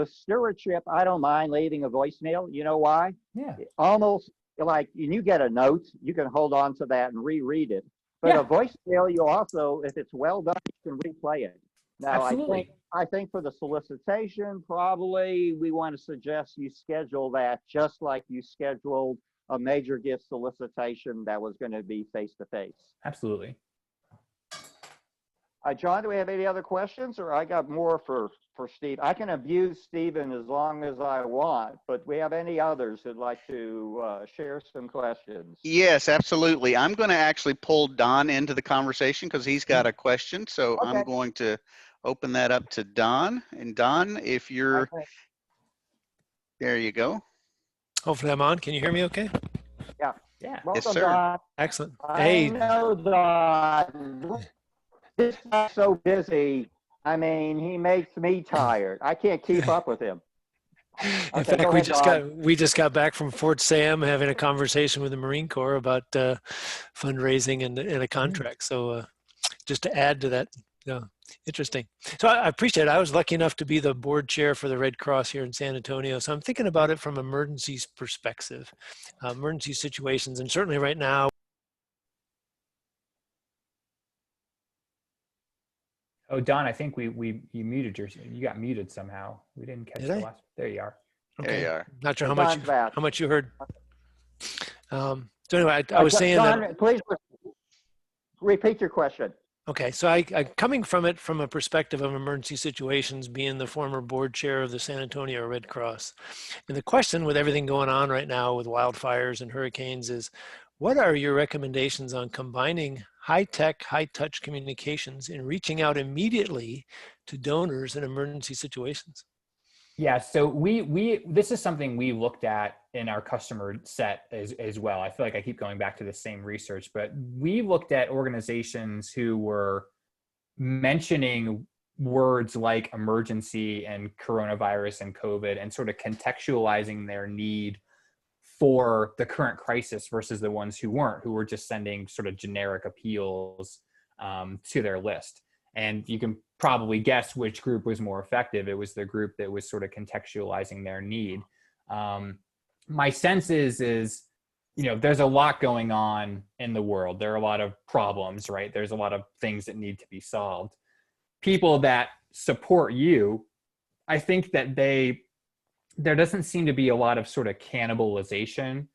stewardship, I don't mind leaving a voicemail. You know why? Yeah. Almost like you get a note, you can hold on to that and reread it. But Yeah. a voicemail, you also, if it's well done, you can replay it. Now, Absolutely. I think for the solicitation, probably we want to suggest you schedule that just like you scheduled a major gift solicitation that was going to be face-to-face. Absolutely. John, do we have any other questions, or I got more for Steve? I can abuse Stephen as long as I want, but we have any others who'd like to share some questions? Yes, absolutely. I'm going to actually pull Don into the conversation because he's got a question. So Okay. I'm going to open that up to Don. And Don, if you're, there you go. Hopefully I'm on. Can you hear me okay? Yeah. Yeah. Yes, Welcome, sir. Don. Excellent. I Hey, know Don. This guy's so busy. I mean, he makes me tired. I can't keep up with him. in Okay, fact, go ahead, we just got back from Fort Sam having a conversation with the Marine Corps about fundraising and a contract. So just to add to that, interesting. So I appreciate it. I was lucky enough to be the board chair for the Red Cross here in San Antonio. So I'm thinking about it from emergencies perspective, emergency situations, and certainly right now. Oh, Don, I think you muted you got muted somehow. We didn't catch the last. There you are. There you are. Not sure Don's how much you heard. So anyway, I was saying Don, that. please repeat your question. Okay, so I coming from it from a perspective of emergency situations, being the former board chair of the San Antonio Red Cross. And the question with everything going on right now with wildfires and hurricanes is, what are your recommendations on combining high-tech, high-touch communications and reaching out immediately to donors in emergency situations? Yeah, so this is something we looked at in our customer set as well. I feel like I keep going back to the same research, but we looked at organizations who were mentioning words like emergency and coronavirus and COVID and sort of contextualizing their need for the current crisis versus the ones who weren't, who were just sending sort of generic appeals to their list. And you can probably guess which group was more effective. It was the group that was sort of contextualizing their need. My sense is, there's a lot going on in the world. There are a lot of problems, right? There's a lot of things that need to be solved. People that support you, I think that there doesn't seem to be a lot of sort of cannibalization,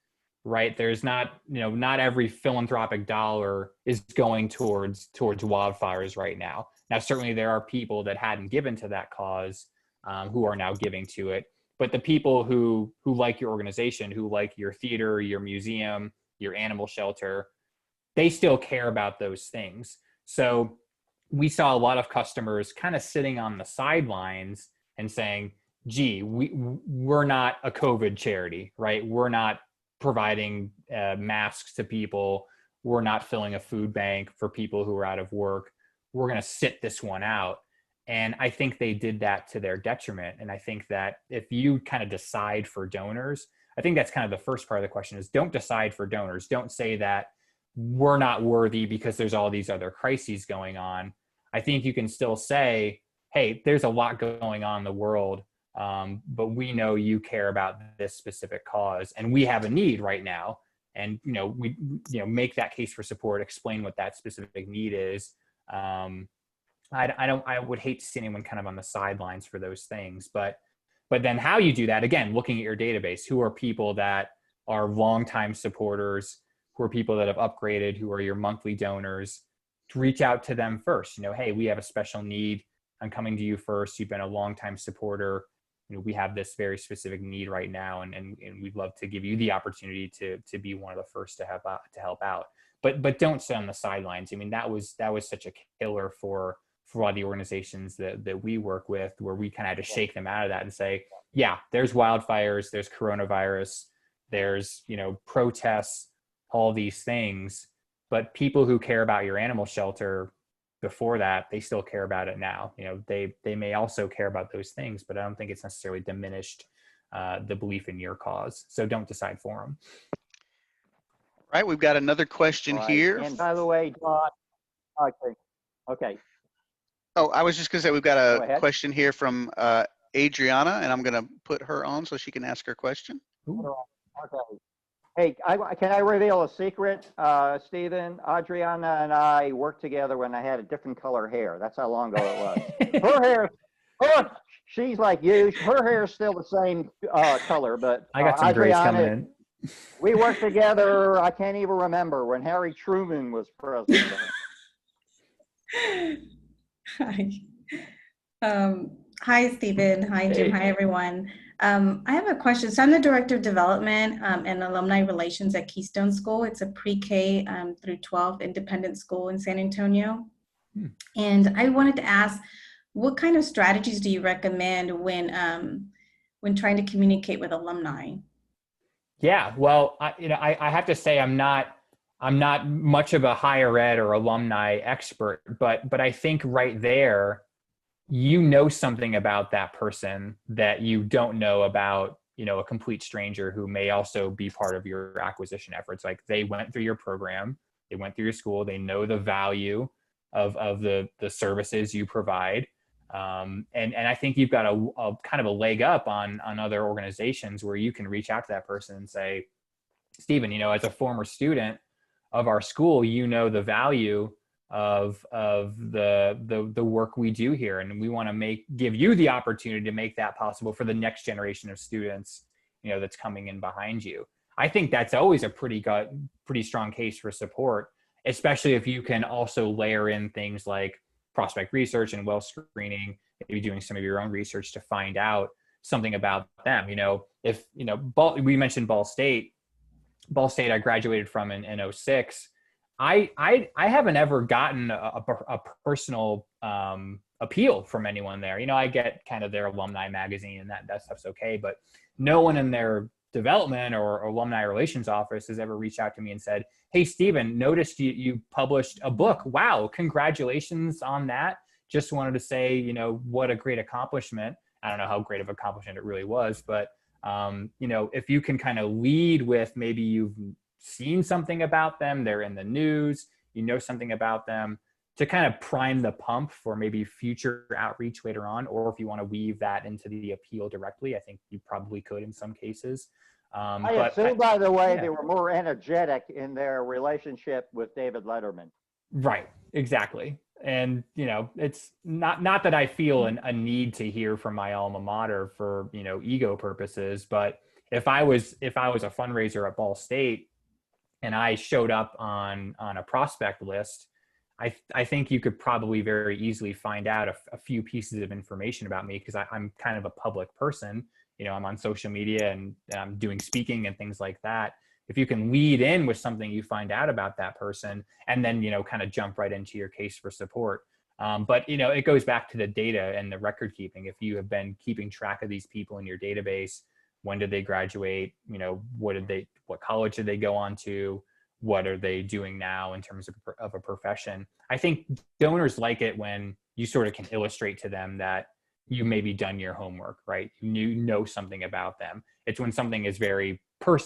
right? There's not every philanthropic dollar is going towards wildfires right now. Now, certainly there are people that hadn't given to that cause who are now giving to it. But the people who like your organization, who like your theater, your museum, your animal shelter, they still care about those things. So we saw a lot of customers kind of sitting on the sidelines and saying, gee, we're not a COVID charity, right? We're not providing masks to people. We're not filling a food bank for people who are out of work. We're going to sit this one out. And I think they did that to their detriment. And I think that if you kind of decide for donors, I think that's kind of the first part of the question is don't decide for donors. Don't say that we're not worthy because there's all these other crises going on. I think you can still say, hey, there's a lot going on in the world, but we know you care about this specific cause and we have a need right now. And, we make that case for support, explain what that specific need is. I would hate to see anyone kind of on the sidelines for those things, but then how you do that, again, looking at your database, who are people that are longtime supporters, who are people that have upgraded, who are your monthly donors, to reach out to them first. Hey, we have a special need. I'm coming to you first. You've been a longtime supporter. We have this very specific need right now, and we'd love to give you the opportunity to be one of the first to help out. But don't sit on the sidelines. I mean, that was such a killer for a lot of the organizations that we work with, where we kind of had to shake them out of that and say, yeah, there's wildfires, there's coronavirus, there's, protests, all these things, but people who care about your animal shelter before that, they still care about it now. They may also care about those things, but I don't think it's necessarily diminished the belief in your cause. So don't decide for them. All right, we've got another question here. And by the way, John, okay. Oh, I was just going to say we've got a question here from Adriana, and I'm going to put her on so she can ask her question. Ooh. Okay. Hey, can I reveal a secret, Stephen? Adriana and I worked together when I had a different color hair. That's how long ago it was. She's like you. Her hair is still the same color, but I got some grays coming in. We worked together. I can't even remember when Harry Truman was president. Hi. Hi, Stephen. Hi, Jim. Hi, everyone. I have a question. So I'm the Director of Development and Alumni Relations at Keystone School. It's a pre-K through 12 independent school in San Antonio. And I wanted to ask, what kind of strategies do you recommend when trying to communicate with alumni? Yeah, well, I have to say I'm not much of a higher ed or alumni expert, but I think right there, something about that person that you don't know about, a complete stranger who may also be part of your acquisition efforts. Like they went through your program, they went through your school, they know the value of the services you provide. And I think you've got a kind of a leg up on other organizations where you can reach out to that person and say, Stephen, as a former student of our school, the value of the work we do here, and we want to give you the opportunity to make that possible for the next generation of students that's coming in behind you. I think that's always a pretty strong case for support, especially if you can also layer in things like prospect research and well screening, maybe doing some of your own research to find out something about them. If we mentioned Ball State, I graduated from in 2006. I haven't ever gotten a personal appeal from anyone there. I get kind of their alumni magazine and that stuff's okay, but no one in their development or alumni relations office has ever reached out to me and said, hey, Stephen, noticed you published a book. Wow, congratulations on that. Just wanted to say, what a great accomplishment. I don't know how great of an accomplishment it really was, but if you can kind of lead with maybe you've seen something about them, they're in the news, something about them, to kind of prime the pump for maybe future outreach later on, or if you want to weave that into the appeal directly, I think you probably could in some cases. I assume, by the way, they were more energetic in their relationship with David Letterman. Right, exactly. And, it's not that I feel a need to hear from my alma mater for, ego purposes, but if I was a fundraiser at Ball State and I showed up on a prospect list, I think you could probably very easily find out a few pieces of information about me, because I'm kind of a public person. I'm on social media and I'm doing speaking and things like that. If you can lead in with something you find out about that person and then, kind of jump right into your case for support, But it goes back to the data and the record keeping. If you have been keeping track of these people in your database, when did they graduate? What college did they go on to? What are they doing now in terms of a profession? I think donors like it when you sort of can illustrate to them that you maybe done your homework, right? You know something about them. It's when something is very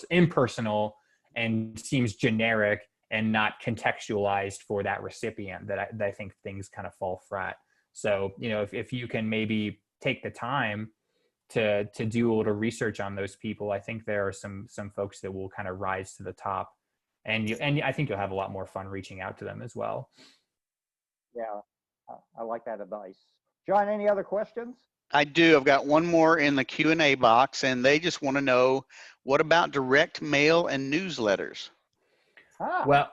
impersonal and seems generic and not contextualized for that recipient that I think things kind of fall flat. So, if you can maybe take the time to do a little research on those people, I think there are some folks that will kind of rise to the top, and I think you'll have a lot more fun reaching out to them as well. Yeah, I like that advice. John, any other questions? I do. I've got one more in the Q&A box, and they just want to know, what about direct mail and newsletters? Well,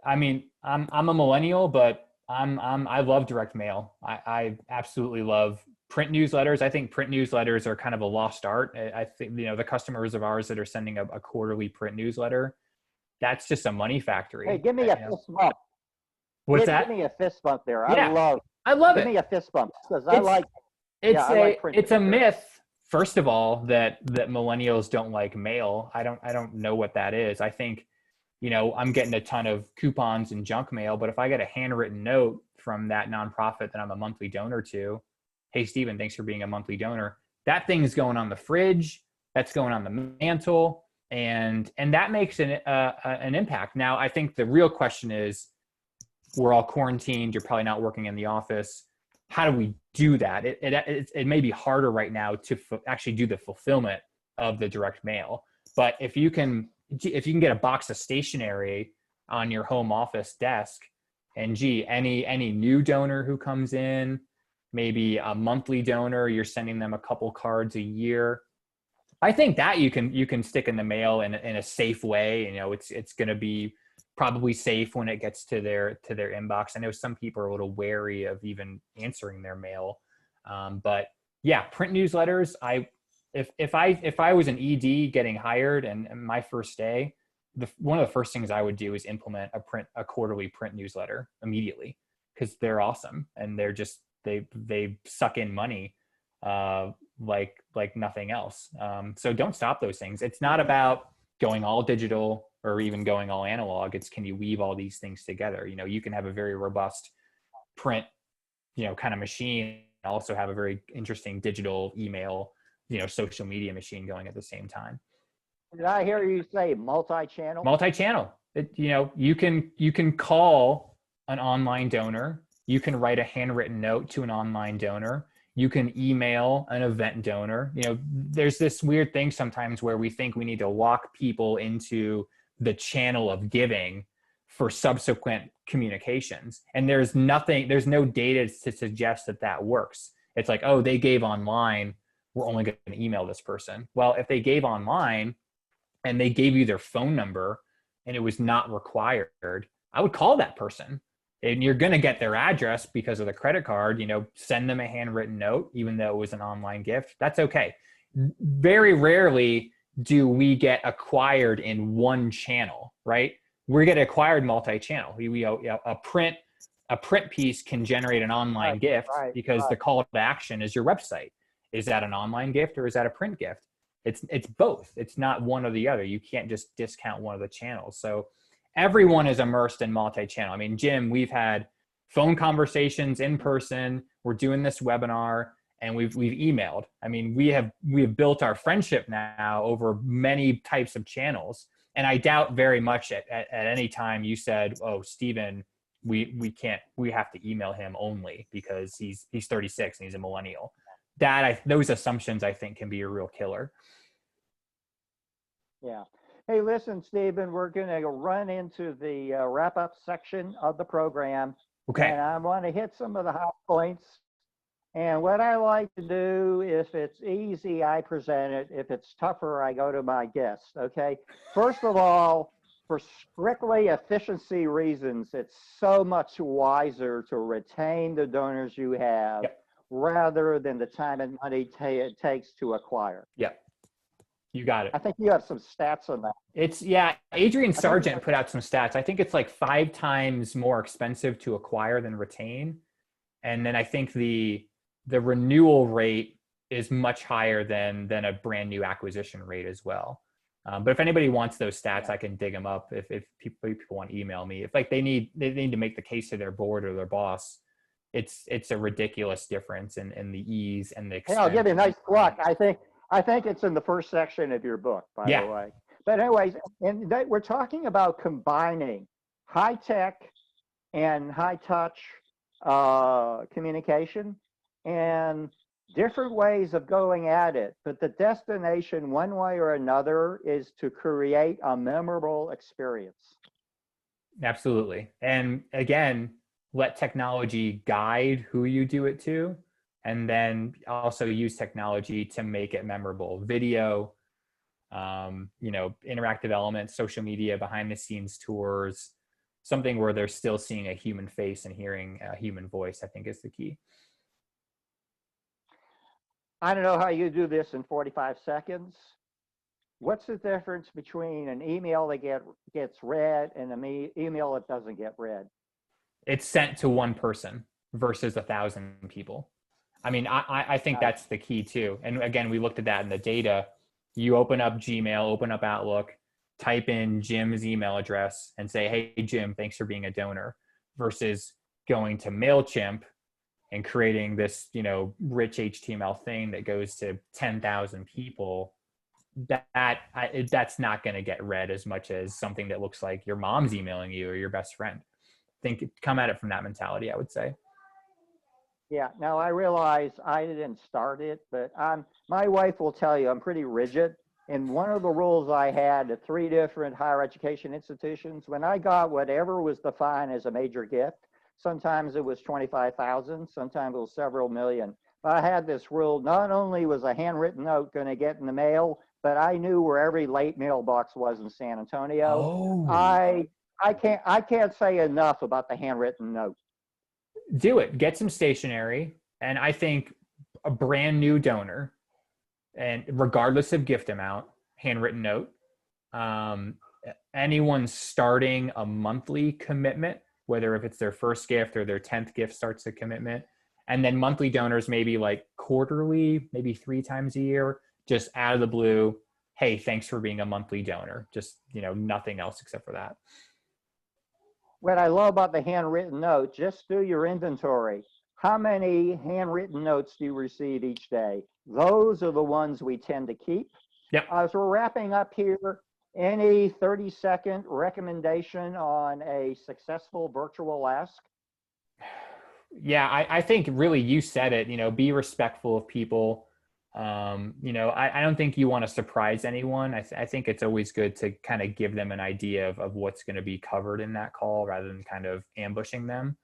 I mean, I'm a millennial, but I love direct mail. I absolutely love print newsletters. I think print newsletters are kind of a lost art. I think, the customers of ours that are sending a quarterly print newsletter, that's just a money factory. Hey, give me a fist bump. What's that? Give me a fist bump there. Yeah, I love it. Give me a fist bump because I like. It's a myth, first of all, that millennials don't like mail. I don't know what that is. I think, I'm getting a ton of coupons and junk mail, but if I get a handwritten note from that nonprofit that I'm a monthly donor to, hey, Stephen, thanks for being a monthly donor, that thing's going on the fridge, that's going on the mantle, and that makes an impact. Now, I think the real question is, we're all quarantined, you're probably not working in the office. How do we do that? It may be harder right now to actually do the fulfillment of the direct mail. But if you can get a box of stationery on your home office desk, and any new donor who comes in, maybe a monthly donor, you're sending them a couple cards a year, I think that you can stick in the mail in a safe way. It's going to be probably safe when it gets to their inbox. I know some people are a little wary of even answering their mail, but yeah, print newsletters. If I was an ED getting hired and my first day, one of the first things I would do is implement a quarterly print newsletter immediately, because they're awesome and they're just they suck in money like nothing else. So don't stop those things. It's not about going all digital or even going all analog. It's, can you weave all these things together? You can have a very robust print, kind of machine, also have a very interesting digital email, social media machine going at the same time. Did I hear you say multi-channel? Multi-channel. You can call an online donor. You can write a handwritten note to an online donor. You can email an event donor. There's this weird thing sometimes where we think we need to lock people into the channel of giving for subsequent communications. And there's no data to suggest that works. It's like, oh, they gave online, we're only going to email this person. Well, if they gave online and they gave you their phone number and it was not required, I would call that person. And you're going to get their address because of the credit card, send them a handwritten note, even though it was an online gift. That's okay. Very rarely do we get acquired in one channel, right? We get acquired multi-channel. A print piece can generate an online gift because the call to action is your website. Is that an online gift or is that a print gift? It's both. It's not one or the other. You can't just discount one of the channels. So everyone is immersed in multi-channel. I mean, Jim, we've had phone conversations in person. We're doing this webinar, and we've emailed. I mean, we have built our friendship now over many types of channels. And I doubt very much at any time you said, "Oh, Stephen, we have to email him only because he's 36 and he's a millennial." Those assumptions, I think, can be a real killer. Yeah. Hey, listen, Stephen, we're going to run into the wrap-up section of the program. Okay. And I want to hit some of the hot points. And what I like to do, if it's easy, I present it. If it's tougher, I go to my guest, okay? First of all, for strictly efficiency reasons, it's so much wiser to retain the donors you have rather than the time and money it takes to acquire. Yep. You got it. I think you have some stats on that. Adrian Sargent put out some stats. I think it's like 5 times more expensive to acquire than retain. And then I think the renewal rate is much higher than a brand new acquisition rate as well. But if anybody wants those stats, I can dig them up. If people want to email me, if like they need to make the case to their board or their boss, it's a ridiculous difference in the ease and the Hey, I'll give you a expense. nice pluck. I think it's in the first section of your book, by the way. But anyways, and we're talking about combining high tech and high touch communication and different ways of going at it. But the destination, one way or another, is to create a memorable experience. Absolutely. And again, let technology guide who you do it to, and then also use technology to make it memorable. Video, interactive elements, social media, behind the scenes tours, something where they're still seeing a human face and hearing a human voice, I think is the key. I don't know how you do this in 45 seconds. What's the difference between an email that gets read and an email that doesn't get read? It's sent to one person versus 1,000 people. I mean, I think that's the key too. And again, we looked at that in the data. You open up Gmail, open up Outlook, type in Jim's email address and say, hey, Jim, thanks for being a donor, versus going to MailChimp and creating this, rich HTML thing that goes to 10,000 people. That's not going to get read as much as something that looks like your mom's emailing you or your best friend. Come at it from that mentality, I would say. Yeah. Now I realize I didn't start it, but my wife will tell you I'm pretty rigid. And one of the rules I had at 3 different higher education institutions, when I got whatever was defined as a major gift, sometimes it was 25,000, sometimes it was several million. But I had this rule: not only was a handwritten note going to get in the mail, but I knew where every late mailbox was in San Antonio. Oh. I can't say enough about the handwritten note. Do it. Get some stationery. And I think a brand new donor, and regardless of gift amount, handwritten note. Anyone starting a monthly commitment, whether if it's their first gift or their 10th gift starts a commitment, and then monthly donors maybe like quarterly, maybe 3 times a year, just out of the blue, hey, thanks for being a monthly donor. Just, nothing else except for that. What I love about the handwritten note, just do your inventory. How many handwritten notes do you receive each day? Those are the ones we tend to keep. Yep. As we're wrapping up here, any 30-second recommendation on a successful virtual ask? Yeah, I think really you said it, be respectful of people. I don't think you want to surprise anyone. I think it's always good to kind of give them an idea of what's going to be covered in that call rather than kind of ambushing them.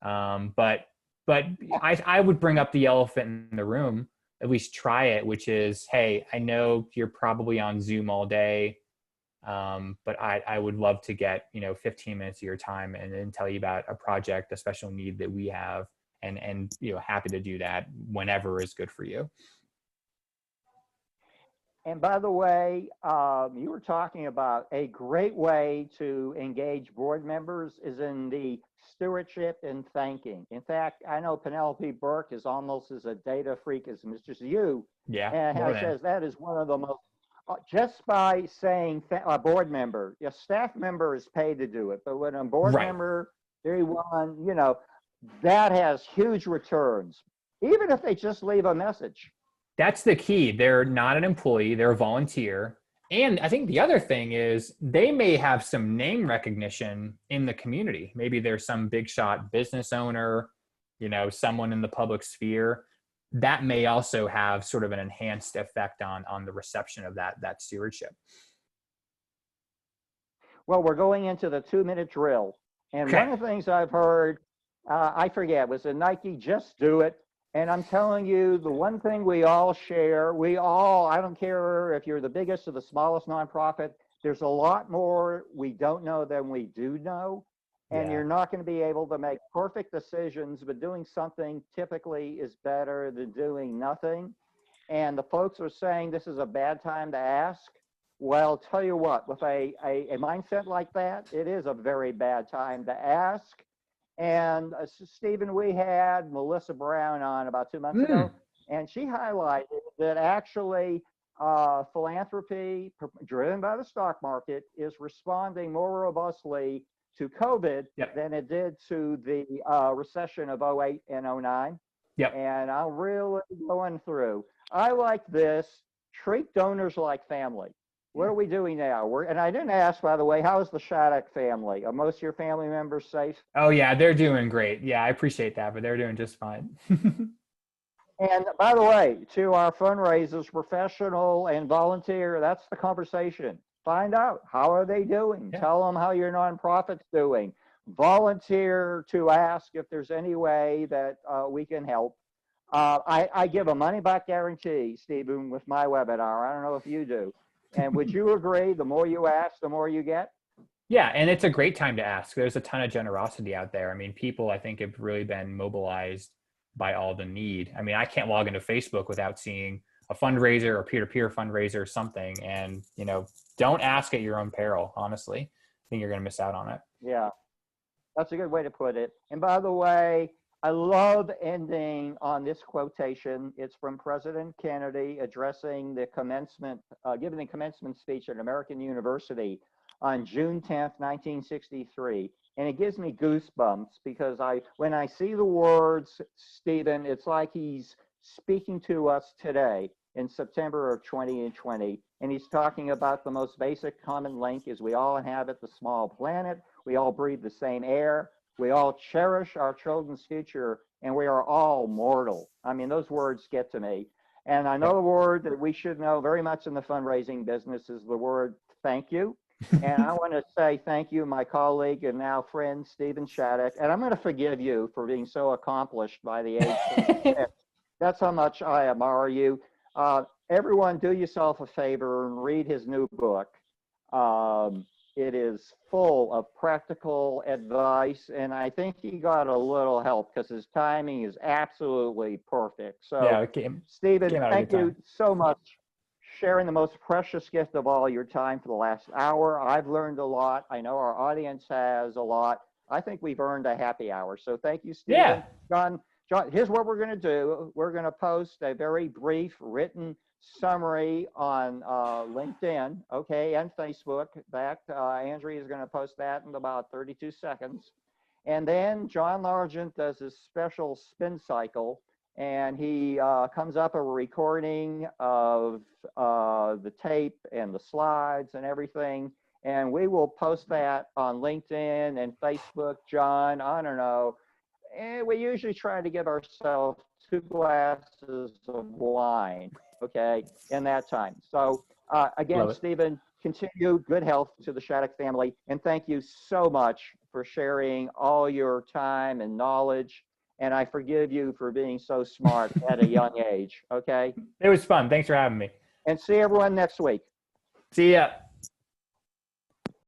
But I would bring up the elephant in the room, at least try it, which is, hey, I know you're probably on Zoom all day, but I would love to get 15 minutes of your time and tell you about a project, a special need that we have, and happy to do that whenever is good for you. And by the way, you were talking about a great way to engage board members is in the stewardship and thanking. In fact, I know Penelope Burke is almost as a data freak as Mr. You. Yeah. And she says that is one of the most, just by saying a board member, a staff member is paid to do it, but when a board member, that has huge returns, even if they just leave a message. That's the key. They're not an employee, they're a volunteer. And I think the other thing is they may have some name recognition in the community. Maybe there's some big shot business owner, someone in the public sphere. That may also have sort of an enhanced effect on the reception of that stewardship. Well, we're going into the 2-minute drill. And one of the things I've heard, I forget, was a Nike, just do it. And I'm telling you, the one thing we all share, I don't care if you're the biggest or the smallest nonprofit, there's a lot more we don't know than we do know. And you're not going to be able to make perfect decisions, but doing something typically is better than doing nothing. And the folks are saying this is a bad time to ask. Well, tell you what, with a mindset like that, it is a very bad time to ask. And Stephen, we had Melissa Brown on about 2 months ago, and she highlighted that actually philanthropy driven by the stock market is responding more robustly to COVID than it did to the recession of 08 and 09. And I'm really going through. I like this. Treat donors like family. What are we doing now? And I didn't ask, by the way, how is the Shattuck family? Are most of your family members safe? Oh, yeah, they're doing great. Yeah, I appreciate that, but they're doing just fine. And by the way, to our fundraisers, professional and volunteer, that's the conversation. Find out, how are they doing? Yeah. Tell them how your nonprofit's doing. Volunteer to ask if there's any way that we can help. I give a money-back guarantee, Stephen, with my webinar. I don't know if you do. And would you agree, the more you ask, the more you get? Yeah, and it's a great time to ask. There's a ton of generosity out there. I mean, people, I think, have really been mobilized by all the need. I mean, I can't log into Facebook without seeing a fundraiser or peer-to-peer fundraiser or something. And, you know, don't ask at your own peril, honestly. I think you're going to miss out on it. Yeah, that's a good way to put it. And by the way, I love ending on this quotation. It's from President Kennedy addressing the commencement, giving the commencement speech at American University on June 10th, 1963. And it gives me goosebumps because when I see the words, Stephen, it's like he's speaking to us today in September of 2020. And he's talking about the most basic common link is we all inhabit the small planet. We all breathe the same air. We all cherish our children's future, and we are all mortal. I mean, those words get to me. And I know the word that we should know very much in the fundraising business is the word thank you. And I want to say thank you, my colleague and now friend, Stephen Shattuck. And I'm going to forgive you for being so accomplished by the age. That's how much I admire you. Everyone, do yourself a favor and read his new book. It is full of practical advice, and I think he got a little help because his timing is absolutely perfect. So, yeah, Stephen, thank you so much for sharing the most precious gift of all, your time for the last hour. I've learned a lot. I know our audience has a lot. I think we've earned a happy hour. So thank you, Stephen. Yeah. John, here's what we're going to do. We're going to post a very brief written summary on LinkedIn, okay, and Facebook. Andrea is going to post that in about 32 seconds. And then John Largent does his special spin cycle, and he comes up a recording of the tape and the slides and everything. And we will post that on LinkedIn and Facebook, John, I don't know. And we usually try to give ourselves 2 glasses of wine, okay, in that time. So again, Stephen, continue good health to the Shattuck family. And thank you so much for sharing all your time and knowledge. And I forgive you for being so smart at a young age, okay? It was fun. Thanks for having me. And see everyone next week. See ya.